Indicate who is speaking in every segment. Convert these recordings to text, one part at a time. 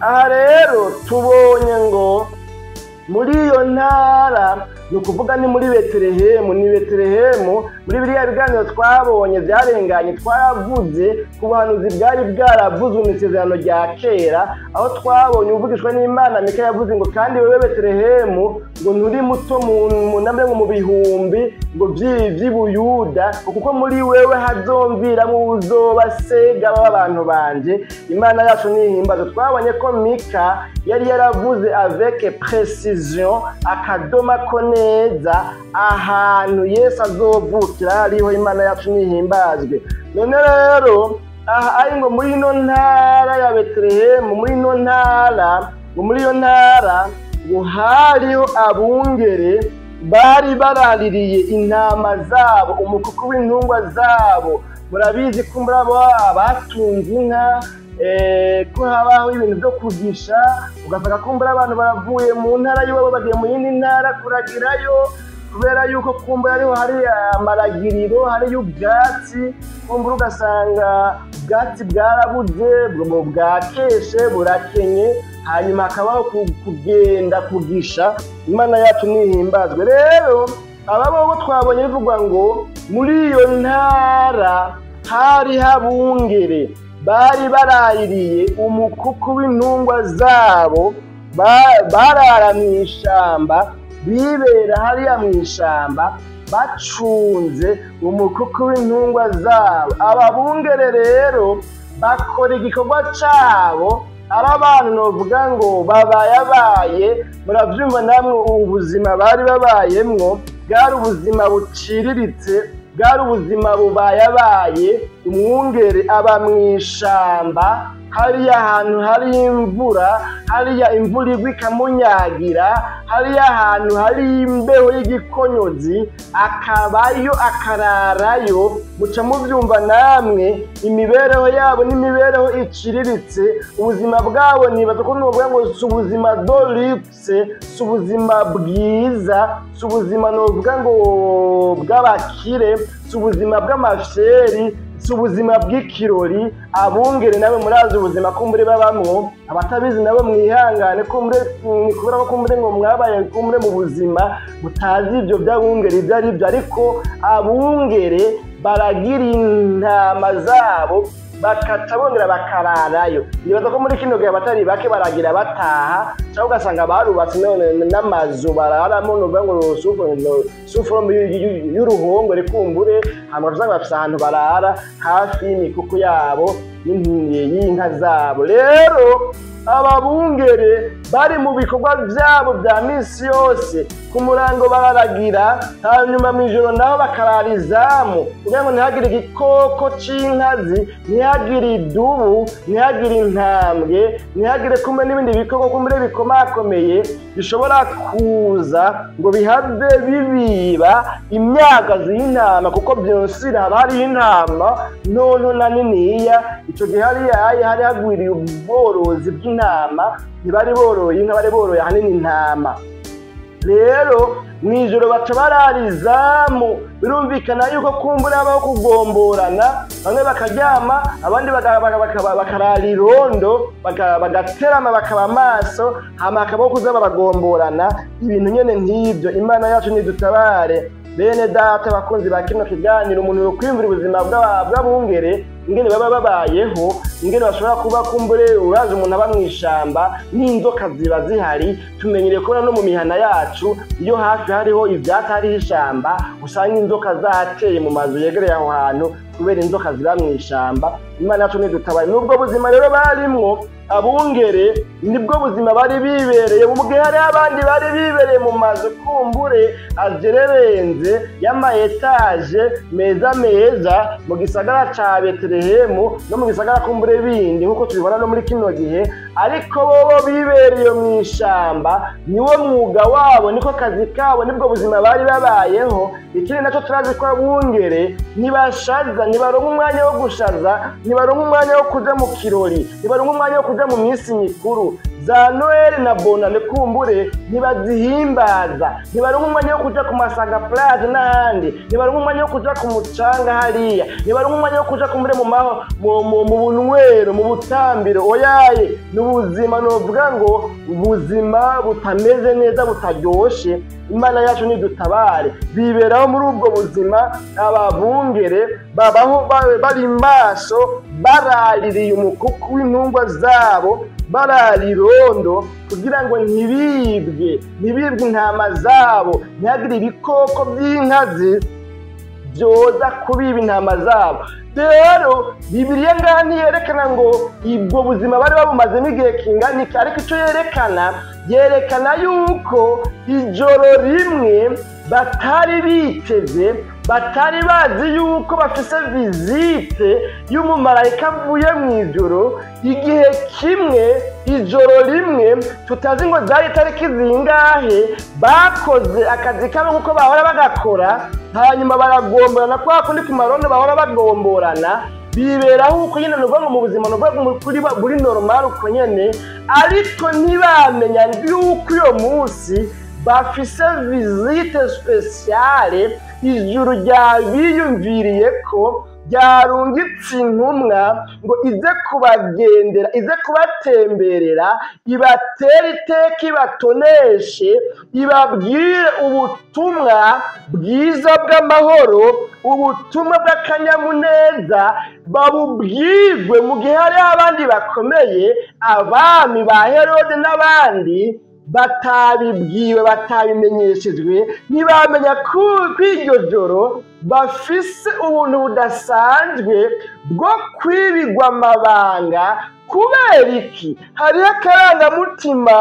Speaker 1: aha rero tubonye ngo muri iyo ntara ni ukuvuga ni muri Betelehemu, ni Betelehemu. Muri biriya biganiro twabonye byarenganye twaravuze ku buhanuzi bwari bwaravuzwe mu isezerano rya kera, aho twabonye uvugishwa n'Imana Mika yavuze ngo kandi wewe Betelehemu ngo nturi muto mu namwe mu bihumbi ngo by'Ibuyuda, kuko muri wewe hazomviramwo uzoba sega w'abantu banje. Imana yacu nihimbazo. Twabonye ko Mika yari yaravuze avec précision akadoma ko neza ahantu Yesu azovukira hariho. Imana yacu nihimbazwe. None rero aha ari ngo muri ino ntara ya Betelehemu, muri ino ntara ngo muri iyo ntara ngo hariho abungere bari baraririye intama zabo, umukuku w'intungwa zabo. Murabizi ko muri abo batunze inka ko habaho ibintu byo kugisha, ugasanga kumbura abantu baravuye mu ntara y'iwabo bagiye mu yindi ntara kuragirayo, kubera yuko kumbura ariho hari amaragiriro, hariyo ubwatsi, kumbura ugasanga ubwatsi bwarabuze, bwakeshe, burakenye, hanyuma hakabaho kugenda kugisha. Imana yacu nihimbazwe. Rero aba bo twabonye bivugwa ngo muri iyo ntara hari habungere bari baraririye umukuku w'intungwa zabo, barara mu ishamba, bibera hariya mu ishamba bacunze umukuku w'intungwa zabo. Ababungere rero bakora igikorwa cabo ari abantu novuga ngo babayabaye. Muravyumva namwe ubuzima bari babayemwo bwari ubuzima buciriritse, bwari ubuzima bubayabaye. Umwungere aba mw'ishamba, hariya ahantu hari imvura, hariya imvura igwa ikamunyagira, hariya ahantu hari imbeho y'igikonyozi, akabayo akararayo. Muca muvyumva namwe imibereho yabo n'imibereho iciriritse. Ubuzima bwabo nibaza ko novuga ngo si ubuzima do luxe, si ubuzima bwiza, si ubuzima novuga ngo bw'abakire, si ubuzima bw'amafyeri, si ubuzima bw'ikirori. Abungere nawe murazi ubuzima kumbure babamwo, abatabizi nabo mwihangane kumbure, kubera ko kumbure ngo mwabaye kumbure mu buzima mutazi ibyo by'abungere ibyo ari byo. Ariko abungere baragira intama zabo bakata bongera bakararayo. Nibaza ko muri kino gihe abatari bake baragira bataha, cyangwa ugasanga barubatse n'amazu bararamo, novuga ngo sufuro y'uruhongore kumbure, hama usanga bafise ahantu barara hafi y'imikuku yabo y'inka zabo. Rero ababungere bari mu bikorwa byabo bya misi yose, ku murango bararagira, hanyuma mw'ijoro naho bakarara izamu kugira ngo ntihagire igikoko c'inkazi, ntihagire idubu, ntihagire intambwe, ntihagire kumwe n'ibindi bikoko kumbure bikomakomeye bishobora kuza ngo bihave bibiba imyagazi y'intama, kuko byose haba hariho intama ntonto na niniya. Ico gihe hari hagwiriye ubworozi bw'intama, ntibari boroye inka, bari boroye ahanini intama. Rero mw'ijoro baca barara izamu. Birumvikana yuko kumbura habaho kugomborana, bamwe bakaryama abandi bakarara irondo, bagaterama bakaba amaso, hama hakabaho kuza baragomborana. Ibintu nyene nk'ibyo. Imana yacu nidutabare. Bene data bakunzi ba kino kiganiro, umuntu yokwiyumvira ubuzima bw'abungere ingene baba babayeho, ingene bashobora kuba kumbure. Urazi umuntu aba mw'ishamba n'inzoka ziba zihari. Tumenyereye kubona no mu mihana yacu iyo hafi hariho ivyatsi, hariho ishamba, usanga inzoka zateye mu mazu yegereye aho hantu kubera inzoka ziba mw'ishamba. Imana yacu nidutabare. Nubwo buzima rero barimwo abungere, nibwo buzima bari bibereye. Mu gihe hari abandi bari bibereye mu mazu kumbure ajererenze y'ama etaje meza mu gisagara ca Betelehemu no mu gisagara kumbure bindi nkuko tubibona no muri kino gihe. Ariko bobo bibereye mw'ishamba, niwo mwuga wabo, niko kazi kabo, nibwo buzima bari babayeho. Ikindi naco turazi ko abungere ntibashaza, ntibaronka umwanya wo gushaza, ntibaronka umwanya wo kuja mu kirori, ntibaronka umwanya wo kuja mu minsi mikuru za Noel na Bonane kumbure ntibazihimbaza, ntibaronka umwanya wo kuja ku Masaga Plage n'ahandi, ntibaronka umwanya wo kuja ku mucanga hariya, ntibaronka umwanya wo kuja kumbure mu bunywero mu butambiro oyaye n'ubuzima novuga ngo ubuzima butameze neza butaryoshe. Imana yacu nidutabare biberaho muri ubwo buzima ababungere babaho bari maso baraririye umukuku w'intungwa zabo bararirondo kugira ngo ntibibwe intama zabo ntihagire ibikoko by'inkazi byoza kubiba intama zabo. Rero Bibiliya ngaha ntiyerekana ngo ubwo buzima bari babumazemo igihe kingana iki, ariko icyo yerekana yuko ijoro rimwe batari biteze, batari bazi yuko bafise vizite y'umumarayika avuye mu ijoro igihe kimwe, ijoro rimwe tutazi ngo zari itariki zingahe, bakoze akazi kabo nk'uko bahora bagakora, hanyuma baragomborana kwa kundi ku marondo bahora bagomborana, biberaho uko nyine n'ubwo mu buzima n'ubwo buri normal uko nyene, ariko ntibamenya yuko uyo munsi bafise visite speciale ijuru ryabiyumviriye ko ryarungitse intumwa ngo ize kubagendera, ize kubatemberera, ibatera iteka, ibatoneshe, ibabwire ubutumwa bwiza bw'amahoro, ubutumwa bw'akanyamuneza, babubwirwe mu gihe hariho abandi bakomeye, abami ba Herode n'abandi batabibwiwe, batabimenyeshejwe, ntibamenya ko iryo joro bafise ubuntu budasanzwe bwo kwibigwa amabanga. Kubera iki? Hariho akarangamutima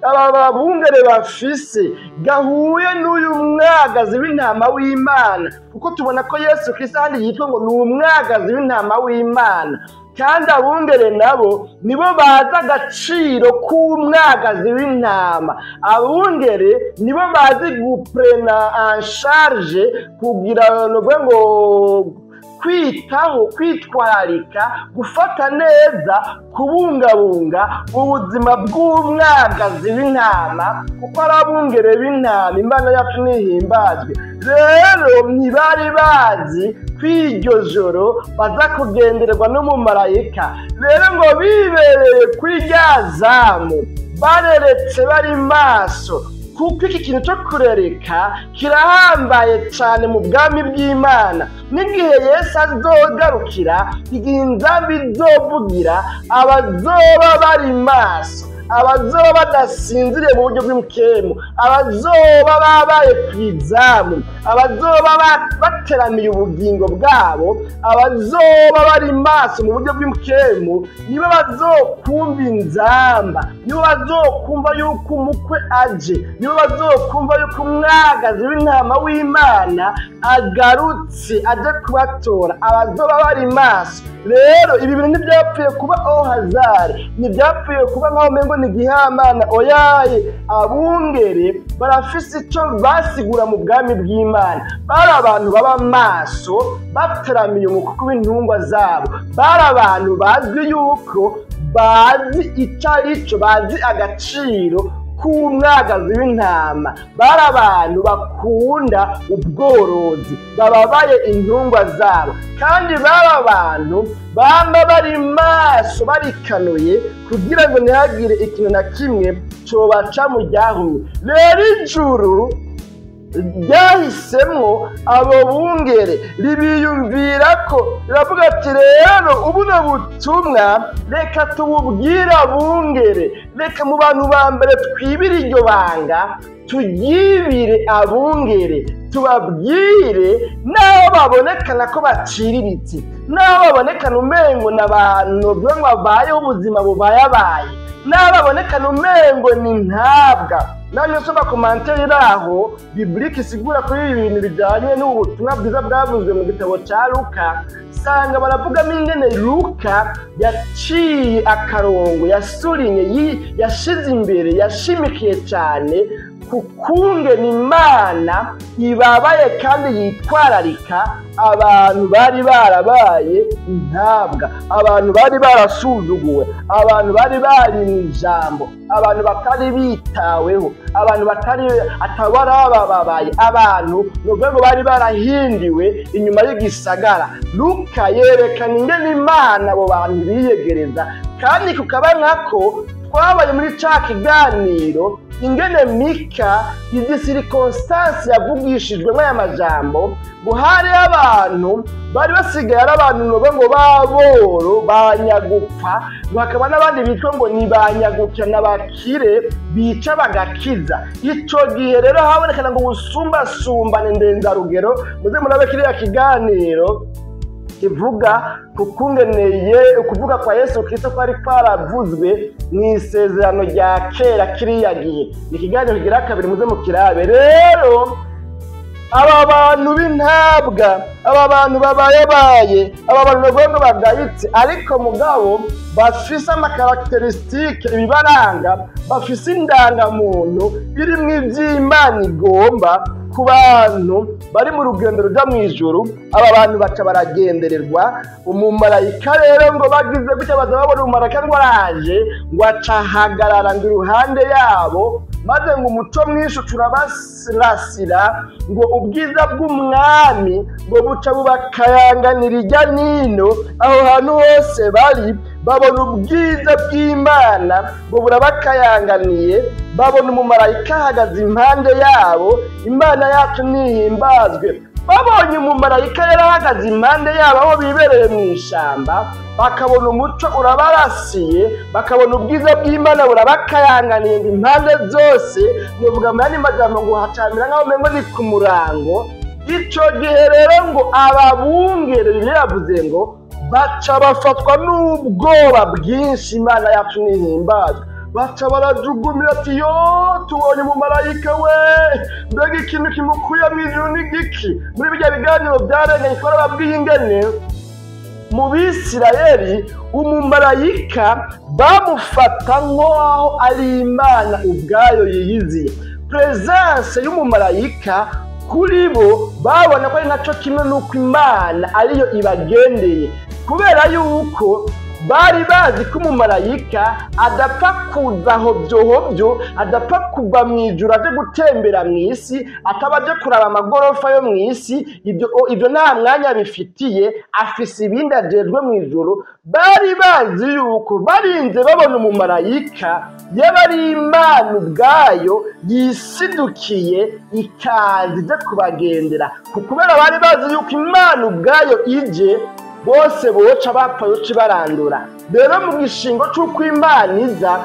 Speaker 1: aba babungere bafise gahuye n'uyu mwagazi w'intama w'Imana, kuko tubona ko Yesu Kristo handi yitwa ngo ni umwagazi w'intama w'Imana, kandi abungere nabo nibo bazi agaciro k'umwagazi w'intama. Abungere nibo bazi guprena en charge, kugira ngo kwitaho, kwitwararika, gufata neza, kubungabunga ubuzima bw'umwagazi w'intama, kuko ari abungere b'intama. Imana yacu nihimbazwe. Rero ntibari bazi kw'iryo joro baza kugendererwa n'umumarayika. Rero ngo bibereye kuri rya zamu bareretse, bari maso, kuko iki kintu cyo kurereka kirahambaye cyane mu bwami bw'Imana. N'igihe Yesu azogarukira, igihe inzambi izovugira, abazoba bari maso, abazoba badasinziriye mu buryo bw'imukemu, abazoba babaye ku izamu, abazoba bateramiye ubugingo bwabo, abazoba bari maso mu buryo bw'imukemu, nibo bazokumva inzamba, nibo bazokumva yuko umukwe aje, nibo bazokumva yuko umwagazi w'intama w'Imana agarutse aje kubatora, abazoba bari maso. Rero ibi bintu ntibyapfuye kuba hazard, ntibyapfuye kuba nk'aho mengo ni gihamana. Oyaye, abungere barafise icyo basigura mu bwami bw'Imana. Bari abantu baba maso bateramiye umukuku w'intungwa zabo, bari abantu bazwi yuko bazi icyo ari cyo, bazi agaciro k'umwagazi w'intama. Bari abantu bakunda ubworozi, bababaye intungwa zabo, kandi bari abantu bamba bari maso barikanuye kugira ngo ntihagire ikintu na kimwe cobaca mu ryahumye. Rero ijuru ryahisemwo abo bungere, ribiyumvira ko riravuga ati rero ubuno butumwa reka tububwire abungere, reka mu bantu ba mbere twibire iryo banga, tugibire abungere, tubabwire n'aho babonekana ko baciriritse, n'aho babonekana umengo n'abantu babayeho ubuzima bubayabaye, n'aho babonekana umengo ni ntabwa. Namwe soba komantere iraho Bibliya isigura kuri ibi bintu bijyanye n'ubutumwa bwiza bwavuzwe mu gitabo cya Luka, sanga baravugamo ingene Luka yaciye akarongo, yasurinye, yashize imbere, yashimikiye cyane ku kungena Imana ibabaye kandi yitwararika abantu bari barabaye intabwa, abantu bari barasuzuguwe, abantu bari barimwe ijambo, abantu batari bitaweho, abantu atawarababaye, abantu n'ubwo ngo bari barahindiwe inyuma y'igisagara. Luka yerekana ingene Imana abo bantu biyegereza, kandi kukaba nkako twabaye muri ca kiganiro ingene Mika izi circonstance yavugishijwe nk'aya majambo, ngo hari abantu bari basigaye ari abantu ngo baboro banyagupfa, ngo hakaba n'abandi bitwa ngo ni banyagukira n'abakire bica bagakiza. Ico gihe rero habonekana ngo ubusumbasumbane ndenzarugero. Muze murabe kiriya kiganiro kivuga kukungeneye ukuvuga kwa Yesu Kristo kwari kwaravuzwe mw'isezerano rya kera kiriya gihe. Ni ikiganiro kigira kabiri, muze mukirabe. Rero aba bantu b'intabwa, aba bantu babaye, aba bantu ngo bagayitse, ariko mugabo bafise amakarakterisitike ibibaranga, bafise indangamuntu irimwo ivy'Imana igomba ku bantu bari mu rugendo ruja mw'ijuru. Aba bantu baca baragendererwa. Umumarayika rero ngo bagize gutya baza babona umumarayika ngo araje, ngo acahagarara ngo iruhande yabo, maze ngo umuco mwinshi turabasirasira, ngo ubwiza bw'umwami ngo buca bubakayanganira irya nino. Aho hantu hose bari babona ubwiza bw'Imana ngo burabakayanganiye, babona umumarayika ahagaze impande yabo. Imana yacu nihimbazwe. Babonye umumarayika rero ahagaze impande yabo aho bibereye mu ishamba, bakabona umuco urabarasiye, bakabona ubwiza bw'Imana burabakayanganiye ngo impande zose. Novuga mu yandi majambo ngo hacamira nk'aho umengo ni ku murango. Ico gihe rero ngo ababungere yavuze ngo baca bafatwa n'ubwoba bwinshi. Imana yacu nihimbazwe. Baca barajugumira ati yo tubonye umumarayika we, mbega ikintu kimukuye mw'ijuru ni giki? Muri bijya biganiro byarenganye twarababwiye ingene mu Bisirayeli umumarayika bamufata nk'aho ari Imana ubwayo yiyiziye. Presence y'umumarayika kuri bo babona ko ari naco kimwe n'uko Imana ariyo ibagendeye, kubera yuko bari bazi ko umumarayika adapfa kuza hobyo, adapfa kuva mw'ijuru aje gutembera mw'isi, ataba aje kuraba amagorofa yo mw'isi. Ibyo nta mwanya bifitiye, afise ibindi ajejwe mw'ijuru. Bari bazi yuko barinze babona umumarayika yaba ari Imana ubwayo yisidukiye ikaza ije kubagendera, kubera bari bazi yuko Imana ubwayo ije bose boca bapfa yoca barandura. Rero mu gishingo c'uko Imana iza,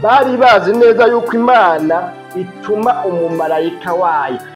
Speaker 1: bari bazi neza yuko Imana ituma umumarayika wayo.